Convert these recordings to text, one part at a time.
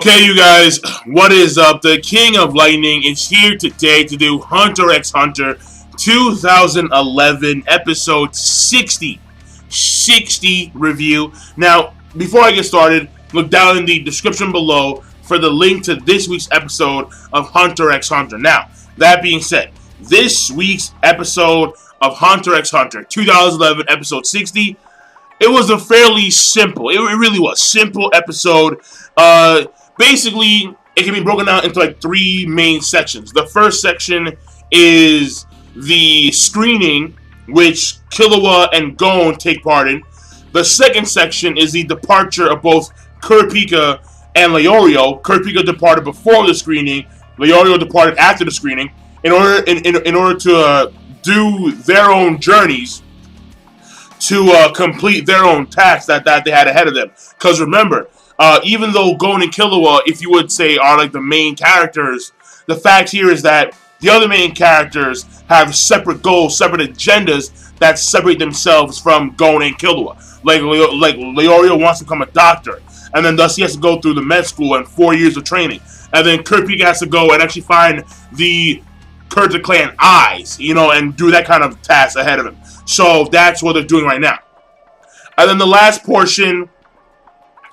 Okay, you guys, what is up? The King of Lightning is here today to do Hunter x Hunter 2011 episode 60 review. Now, before I get started, look down in the description below for the link to this week's episode of Hunter x Hunter. Now, that being said, this week's episode of Hunter x Hunter 2011 episode 60, it was a fairly simple, it really was, simple episode. Basically, it can be broken down into like three main sections. The first section is the screening, which Killua and Gon take part in. The second section is the departure of both Kurapika and Leorio. Kurapika departed before the screening. Leorio departed after the screening in order to do their own journeys, to complete their own tasks that they had ahead of them. Because remember, even though Gon and Killua, if you would say, are like the main characters, the fact here is that the other main characters have separate goals, separate agendas that separate themselves from Gon and Killua. Like Leorio wants to become a doctor, and then thus he has to go through the med school and 4 years of training. And then Kurapika has to go and actually find the Kurta clan eyes, and do that kind of task ahead of him. So that's what they're doing right now. And then the last portion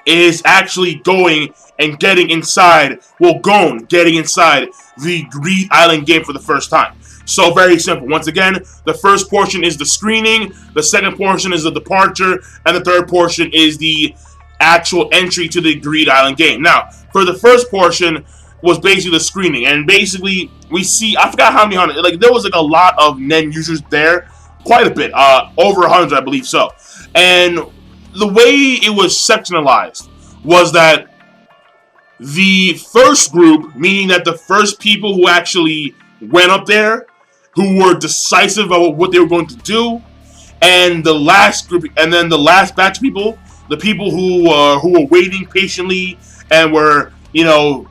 is actually going and getting inside, Gon getting inside the Greed Island game for the first time. So very simple. Once again, the first portion is the screening, the second portion is the departure, and the third portion is the actual entry to the Greed Island game. Now, for the first portion was basically the screening, and basically we see, I forgot how many hundred, like there was like a lot of Nen users there, quite a bit, over 100 I believe so. And the way it was sectionalized was that the first group, meaning that the first people who actually went up there, who were decisive about what they were going to do, and the last group, and then the last batch of people, the people who were waiting patiently and were,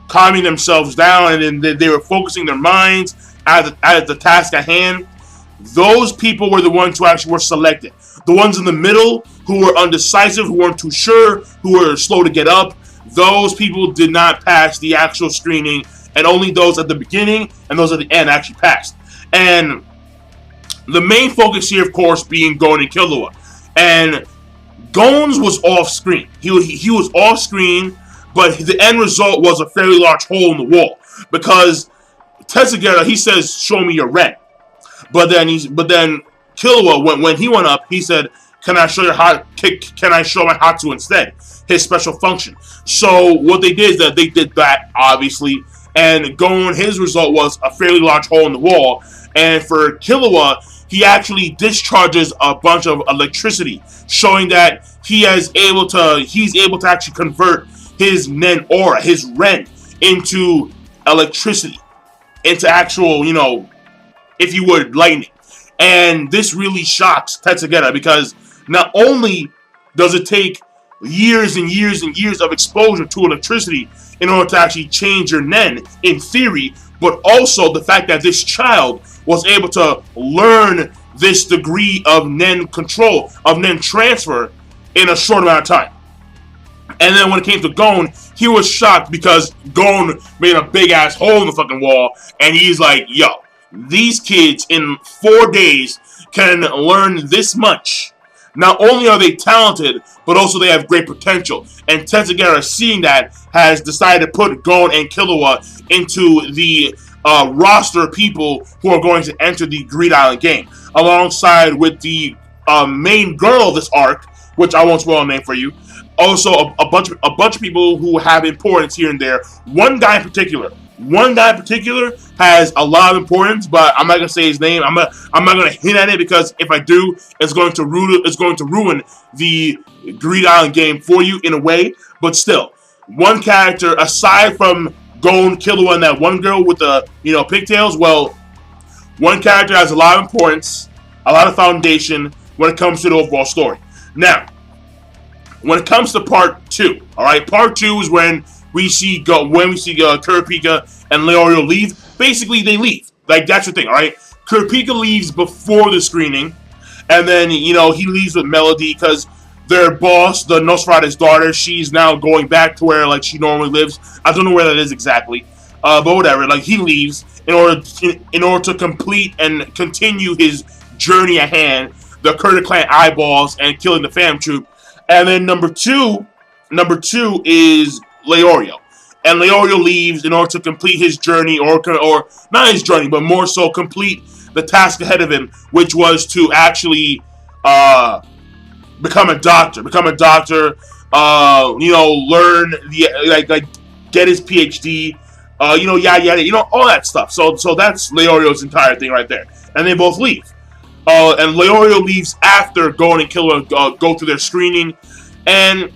calming themselves down, and then they were focusing their minds at the task at hand. Those people were the ones who actually were selected. The ones in the middle who were undecisive, who weren't too sure, who were slow to get up, those people did not pass the actual screening, and only those at the beginning and those at the end actually passed. And the main focus here, of course, being Gon and Killua. And Gon's was off screen. He was off screen, but the end result was a fairly large hole in the wall. Because Tetsugera, he says, "Show me your red." But then Killua, when he went up, he said, Can I show my Hatsu instead? His special function. So what they did is that they did that, obviously. And Gon, his result was a fairly large hole in the wall. And for Killua, he actually discharges a bunch of electricity, showing that he's able to actually convert his Nen aura, his Ren, into electricity, into actual, if you would, lightning. And this really shocks Tetsugera, because not only does it take years and years and years of exposure to electricity in order to actually change your Nen, in theory, but also the fact that this child was able to learn this degree of Nen control, of Nen transfer, in a short amount of time. And then when it came to Gon, he was shocked because Gon made a big ass hole in the fucking wall, and he's like, yo, these kids in 4 days can learn this much. Not only are they talented, but also they have great potential. And Tetsugera, seeing that, has decided to put Gon and Killua into the roster of people who are going to enter the Greed Island game, alongside with the main girl of this arc, which I won't spoil a name for you. Also, a bunch of people who have importance here and there. One guy in particular has a lot of importance, but I'm not gonna say his name. I'm not gonna hint at it, because if I do, it's going to ruin the Greed Island game for you in a way. But still, one character aside from Gon, Killua, and that one girl with the pigtails. Well, one character has a lot of importance, a lot of foundation when it comes to the overall story. Now, when it comes to part 2, all right, part 2 is when we see Kurapika and Leorio leave. Basically, they leave. Like, that's the thing, all right? Kurapika leaves before the screening, and then, he leaves with Melody, because their boss, the Nosferatu's daughter, she's now going back to where like she normally lives. I don't know where that is exactly, but whatever. Like he leaves in order to complete and continue his journey at hand, the Kurapika clan eyeballs and killing the fam troop. And then number two is Leorio. And Leorio leaves in order to complete his journey, or not his journey, but more so complete the task ahead of him, which was to actually become a doctor. Learn like get his PhD. Yada yada. All that stuff. So that's Leorio's entire thing right there. And they both leave. And Leorio leaves after going and go through their screening, and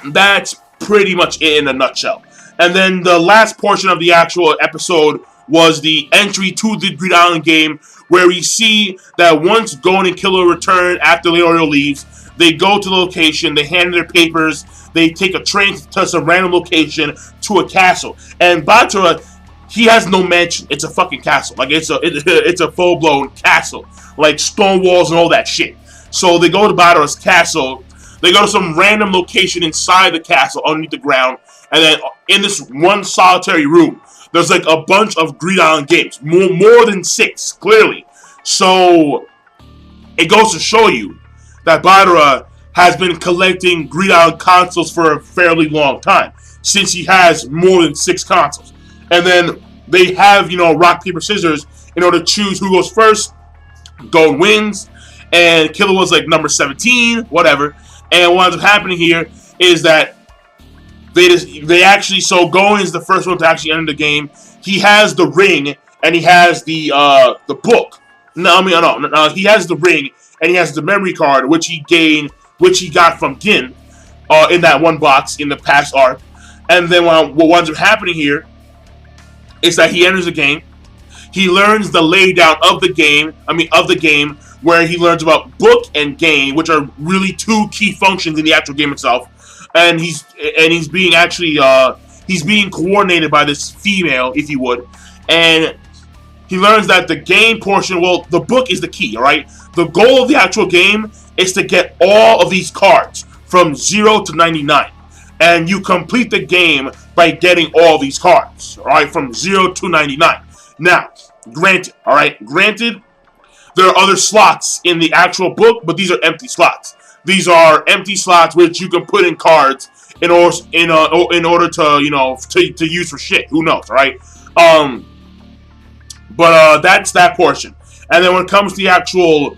that's pretty much it in a nutshell. And then the last portion of the actual episode was the entry to the Greed Island game, where we see that once Gon and Killer return after Leorio leaves, they go to the location, they hand their papers, they take a train to some random location to a castle. And Batora, he has no mansion. It's a fucking castle. Like it's a full-blown castle, like stone walls and all that shit. So they go to Batora's castle. They go to some random location inside the castle, underneath the ground, and then in this one solitary room, there's like a bunch of Greed Island games, more than 6, clearly. So it goes to show you that Batora has been collecting Greed Island consoles for a fairly long time, since he has more than 6 consoles. And then they have, rock, paper, scissors in order to choose who goes first. Gon wins, and Killer was like number 17, whatever. And what ends up happening here is that so Gon is the first one to actually enter the game. He has the ring, and he has the book. He has the ring, and he has the memory card, which he got from Gin, in that one box in the past arc. And then what ends up happening here is that he enters the game. He learns the laydown of the game, where he learns about book and game, which are really 2 key functions in the actual game itself. And he's being coordinated by this female, if you would. And he learns that the game portion, the book is the key, alright? The goal of the actual game is to get all of these cards from 0 to 99. And you complete the game by getting all these cards, alright, from 0 to 99. Now, granted, there are other slots in the actual book, but these are empty slots. These are empty slots which you can put in cards in order to use for shit. Who knows, right? But that's that portion. And then when it comes to the actual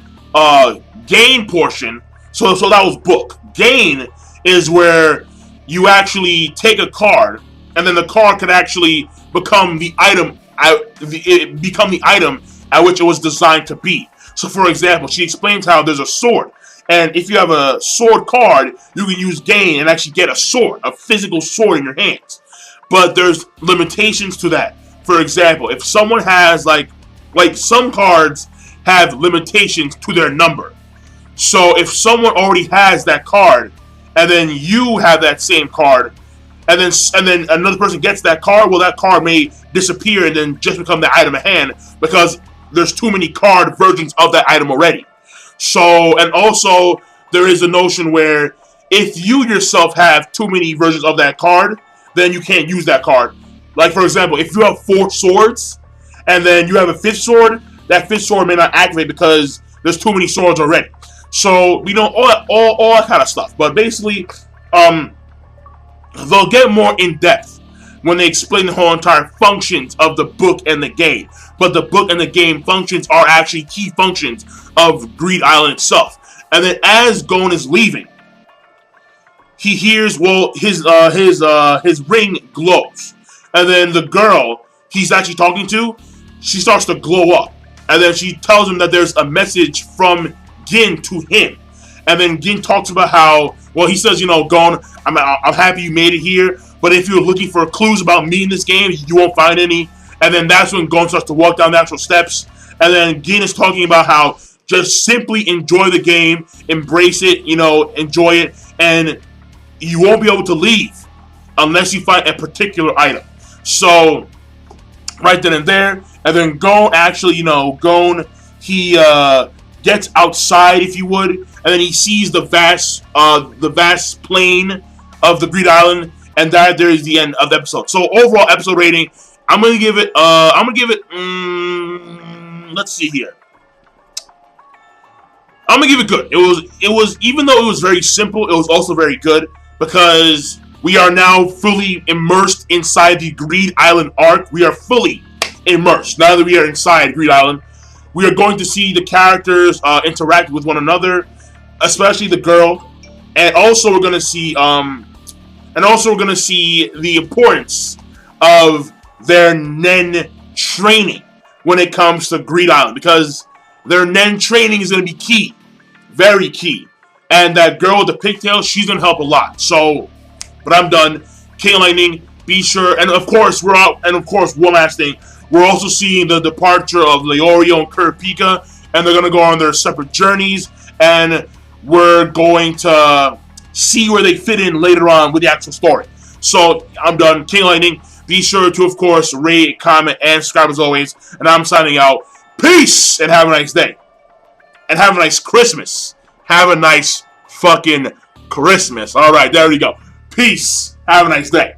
gain portion, so that was book. Gain is where you actually take a card, and then the card can actually become the item at which it was designed to be. So, for example, she explains how there's a sword, and if you have a sword card, you can use gain and actually get a physical sword in your hands. But there's limitations to that. For example, if someone has like some cards have limitations to their number. So if someone already has that card, and then you have that same card, and then another person gets that card, well, that card may disappear and then just become the item at hand because there's too many card versions of that item already. So, and also, there is a notion where if you yourself have too many versions of that card, then you can't use that card. Like, for example, if you have 4 swords, and then you have a 5th sword, that 5th sword may not activate because there's too many swords already. So, all that kind of stuff. But basically, they'll get more in depth when they explain the whole entire functions of the book and the game. But the book and the game functions are actually key functions of Greed Island itself. And then as Gon is leaving, he hears, his ring glows. And then the girl he's actually talking to, she starts to glow up. And then she tells him that there's a message from Gin to him. And then Gin talks about how, he says, Gon, I'm happy you made it here, but if you're looking for clues about me in this game, you won't find any. And then that's when Gon starts to walk down the actual steps. And then Gin is talking about how just simply enjoy the game, embrace it, enjoy it, and you won't be able to leave unless you find a particular item. So, right then and there, and then Gon actually, he gets outside, if you would, and then he sees the vast plain of the Greed Island, and that there is the end of the episode. So overall episode rating, I'm gonna give it. Let's see here. I'm gonna give it good. It was even though it was very simple, it was also very good because we are now fully immersed inside the Greed Island arc. We are fully immersed now that we are inside Greed Island. We are going to see the characters interact with one another, especially the girl, and also we're gonna see the importance of their Nen training when it comes to Greed Island, because their Nen training is gonna be key, very key, and that girl with the pigtails, she's gonna help a lot. So, but I'm done. King Lightning, be sure, and of course we're out, and of course one last thing. We're also seeing the departure of Leorio and Kurapika, and they're going to go on their separate journeys, and we're going to see where they fit in later on with the actual story. So, I'm done. King Lightning, be sure to, of course, rate, comment, and subscribe as always, and I'm signing out. Peace, and have a nice day. And have a nice Christmas. Have a nice fucking Christmas. Alright, there we go. Peace. Have a nice day.